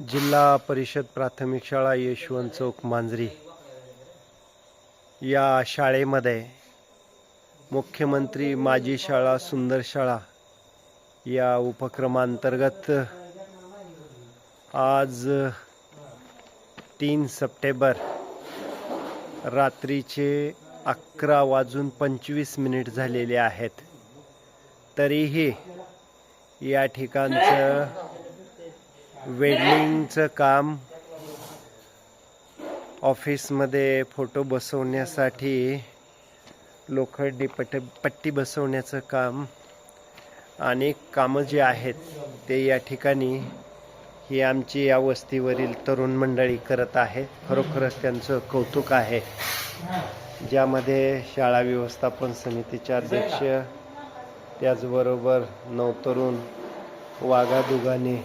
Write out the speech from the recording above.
जिल्हा परिषद प्राथमिक शाळा यशवंत चौक मांजरी या शाळेमध्ये मुख्यमंत्री माझी शाळा सुंदर शाळा या उपक्रमांतर्गत आज 3 सप्टेंबर रात्रीचे 11:25 झालेले आहेत. तरीही या ठिकाणचं वेल्डिंगचं काम, ऑफिसमध्ये फोटो बसवण्यासाठी लोखंडी पट्टी बसवण्याचं काम, अनेक कामं जे आहेत ते या ठिकाणी ही आमची या वस्तीवरील तरुण मंडळी करत आहे. खरोखरच त्यांचं कौतुक आहे. ज्यामध्ये शाळा व्यवस्थापन समितीचे अध्यक्ष, त्याचबरोबर नवतरुण वाघादुगाने